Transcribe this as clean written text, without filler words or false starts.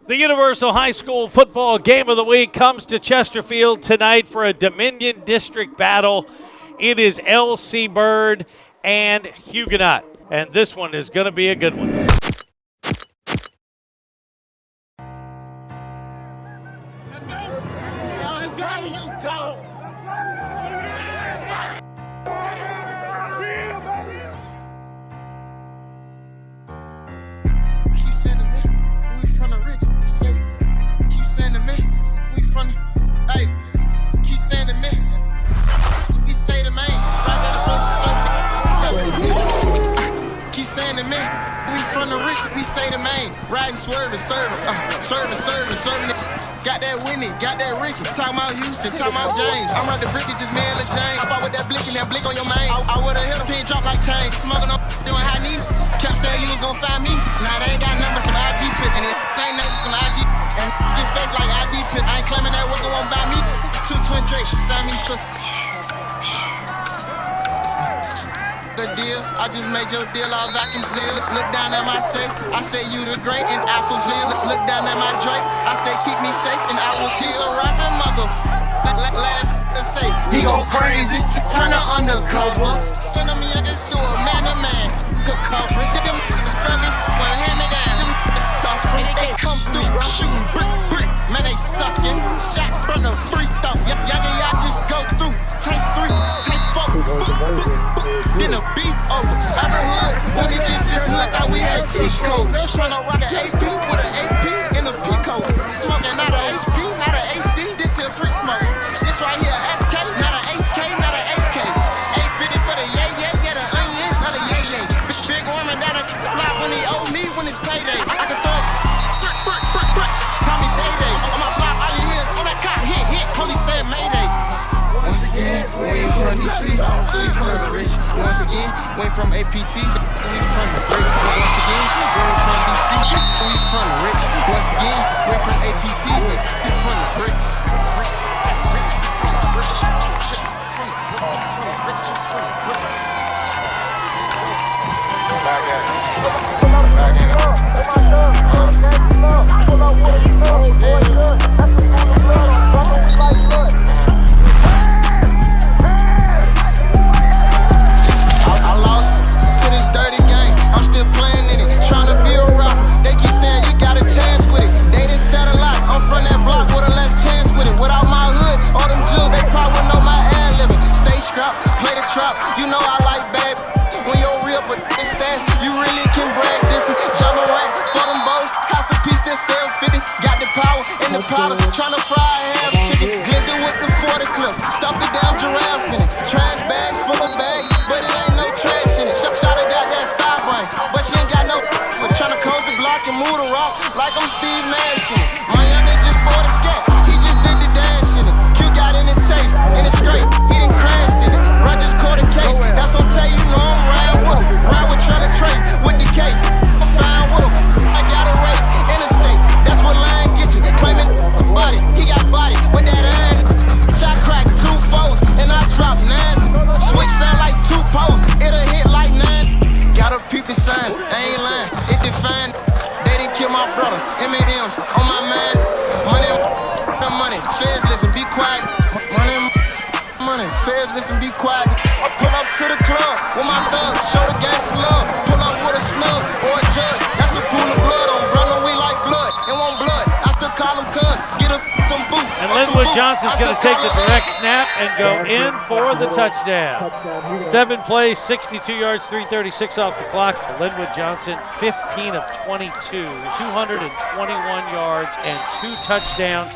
The Universal High School Football Game of the Week comes to Chesterfield tonight for a Dominion District battle. It is L.C. Bird and Huguenot, and this one is going to be a good one. Keep saying to me, we from the rich city. Keep saying to me, we from the, hey. Keep saying to me, we say the main. Keep saying to me, we from the rich, we say the main. Riding, swerving, serving. Got that Whitney, got that Ricky. Talking about Houston, talking about James. I'm right the bricky, just man and James. Hop out with that blick and that blick on your main. I would've hit a pin drop like Tang. Smoking on, doing high knee. Kept saying you was gonna find me. Nah, they ain't got numbers, some IG pictures. Ain't nothing, some IG. And get face like ID pictures. I ain't claiming that worker won't buy me. Two twin Drake, Sammy sisters. Good deal, I just made your deal all vacuum sealed. Look down at my safe, I say you the great in Alphaville. Look down at my Drake, I say keep me safe and I will kill a rapping mother. Last to say, he go crazy, turn her undercover. Send him I just do a man to man. Good coverage, them brothers will hand me down. Them suffering, they come through shooting brick. Man, they sucking, shot from the free throw. Y'all just go through, take 3, take 4. Then the beef over. I'm a hood, when it just this hood, thought we had cheat codes. Tryna rock an AP with an AP in a Pico. Smoking not a HP, not a HD, this here free smoke. This right here, SK, not a HK, not a AK. 850 for the yeah, the onions, not a yeah. Big woman down a block when he owe me when it's payday. I can throw brick. Call me payday. On my block, all you hear is on that cop, hit, police said Mayday. Once again, we ain't from DC, we from the rich. Once again, we ain't from APTs, we from the rich. Once again, we ain't from DC, we from the rich. Once again, we from APTs, we from the bricks. You know I like bad when you're real, but it's stash. You really can brag different. Jump around for them bows, half a piece that sell 50. Got the power in the powder, tryna fry half chicken. Glizzy with the 40 clip, stuff the damn giraffe in it. Trash bags full of bags, but it ain't no trash in it. Shot it got that 5 brain, but she ain't got no. But tryna close the block and move the rock like I'm Steve Nash in it. My youngin' just bought a scat, he just did the dash in it. Q got in the chase, and it's straight, he done crashed in it. Rogers caught a case, that's on tell you know I'm riding with him. Ride with tryna trade with the cake, I'm fine with him. I got a race in the state, that's what line get you. Claiming body, he got body with that iron. I cracked 2 foes, and I dropped 9. Switch sound like 2 poles, it'll hit like 9. Gotta peep the signs, I ain't lying, it defined. They didn't kill my brother, M&M's on my mind. Money, feds listen, be quiet. Money, feds listen, be quiet. I pull up to the club with my thugs, show the gangsters love. Pull up with a snub or a judge, that's a pool of blood on. Brother, we like blood, it won't blood. I still call them cuz, get up some boots. And Linwood Johnson's going to take the direct snap and go in for the touchdown. 7 plays, 62 yards, 3:36 off the clock. Linwood Johnson, 15 of 22, 221 yards and 2 touchdowns.